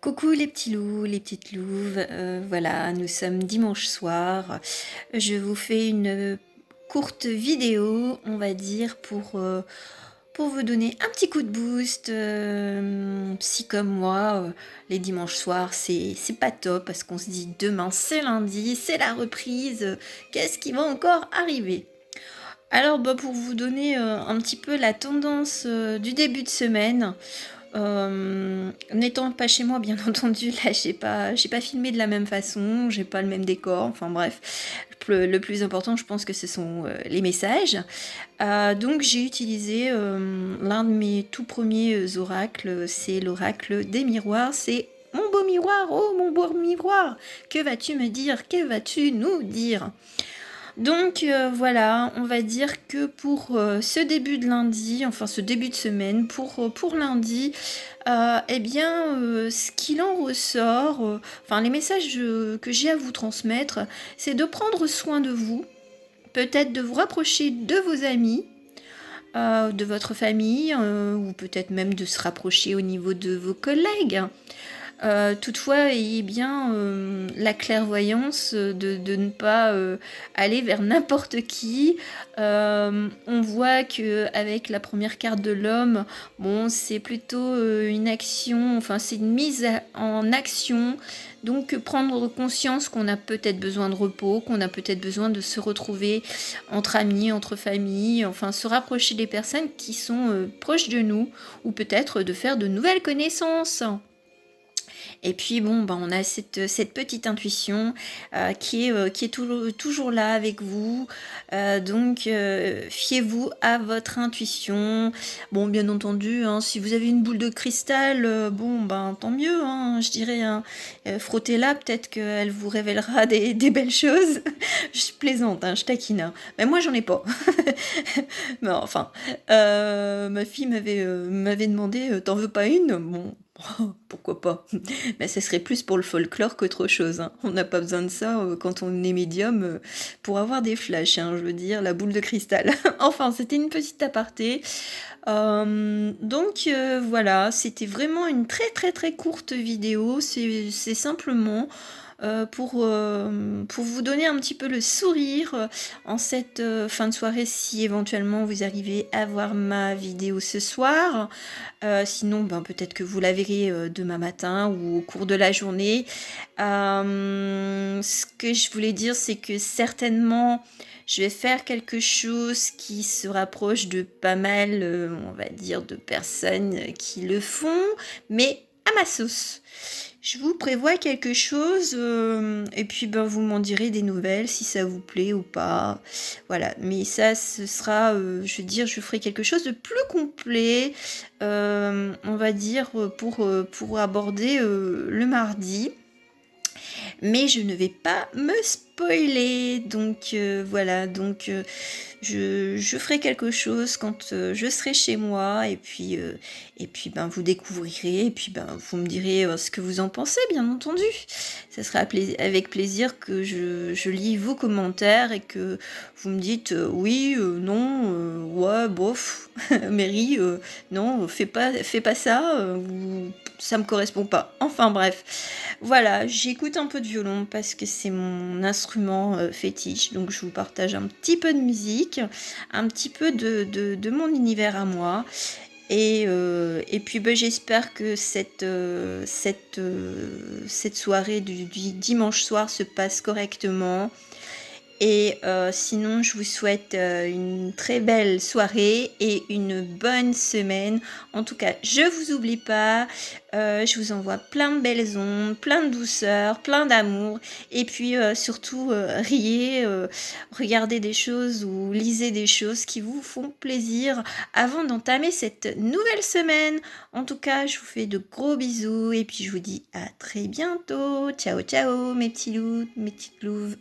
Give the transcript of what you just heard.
Coucou les petits loups, les petites louves, voilà, nous sommes dimanche soir. Je vous fais une courte vidéo, on va dire, pour vous donner un petit coup de boost. Si comme moi, les dimanches soirs, c'est pas top parce qu'on se dit demain c'est lundi, c'est la reprise, qu'est-ce qui va encore arriver? Alors, pour vous donner un petit peu la tendance du début de semaine, n'étant pas chez moi, bien entendu, là, j'ai pas filmé de la même façon, j'ai pas le même décor, enfin bref. Le plus important, je pense que ce sont les messages. Donc j'ai utilisé l'un de mes tout premiers oracles, c'est l'oracle des miroirs, c'est mon beau miroir, oh mon beau miroir, que vas-tu me dire, que vas-tu nous dire? Donc voilà, on va dire que pour ce début de lundi, enfin ce début de semaine, pour lundi, eh bien, ce qu'il en ressort, enfin les messages que j'ai à vous transmettre, c'est de prendre soin de vous, peut-être de vous rapprocher de vos amis, de votre famille, ou peut-être même de se rapprocher au niveau de vos collègues. Toutefois, ayez bien la clairvoyance de ne pas aller vers n'importe qui. On voit que avec la première carte de l'homme, bon, c'est plutôt une action, enfin c'est une mise en action. Donc prendre conscience qu'on a peut-être besoin de repos, qu'on a peut-être besoin de se retrouver entre amis, entre familles, enfin se rapprocher des personnes qui sont proches de nous, ou peut-être de faire de nouvelles connaissances. Et puis bon, on a cette petite intuition qui est toujours là avec vous. Donc fiez-vous à votre intuition. Bon, bien entendu, hein, si vous avez une boule de cristal, tant mieux, hein, je dirais. Hein, frottez-la, peut-être qu'elle vous révélera des belles choses. Je plaisante, hein, je taquine. Hein. Mais moi, j'en ai pas. Mais enfin, ma fille m'avait demandé, t'en veux pas une? Bon, pourquoi pas? Mais ce serait plus pour le folklore qu'autre chose. Hein. On n'a pas besoin de ça quand on est médium pour avoir des flashs, hein, je veux dire, la boule de cristal. Enfin, c'était une petite aparté. Donc voilà, c'était vraiment une très très très courte vidéo. C'est simplement pour vous donner un petit peu le sourire en cette fin de soirée si éventuellement vous arrivez à voir ma vidéo ce soir. Sinon, peut-être que vous la verrez demain matin ou au cours de la journée. Ce que je voulais dire, c'est que certainement, je vais faire quelque chose qui se rapproche de pas mal, on va dire, de personnes qui le font, mais à ma sauce. Je vous prévois quelque chose et puis vous m'en direz des nouvelles si ça vous plaît ou pas. Voilà, mais ça ce sera, je veux dire, je ferai quelque chose de plus complet, on va dire, pour aborder le mardi. Mais je ne vais pas me spoiler, donc voilà, donc je ferai quelque chose quand je serai chez moi, et puis vous découvrirez, et puis vous me direz ce que vous en pensez, bien entendu. Ça sera avec plaisir que je lis vos commentaires et que vous me dites oui, non, ouais, bof, Mary, non, fais pas ça, ou ça me correspond pas. Enfin bref, voilà, j'écoute un peu de violon parce que c'est mon instrument fétiche, donc je vous partage un petit peu de musique, un petit peu de mon univers à moi. Et puis j'espère que cette soirée du dimanche soir se passe correctement. Et sinon, je vous souhaite une très belle soirée et une bonne semaine. En tout cas, je vous oublie pas. Je vous envoie plein de belles ondes, plein de douceur, plein d'amour. Et puis surtout, riez, regardez des choses ou lisez des choses qui vous font plaisir avant d'entamer cette nouvelle semaine. En tout cas, je vous fais de gros bisous et puis je vous dis à très bientôt. Ciao, ciao, mes petits loups, mes petites louves.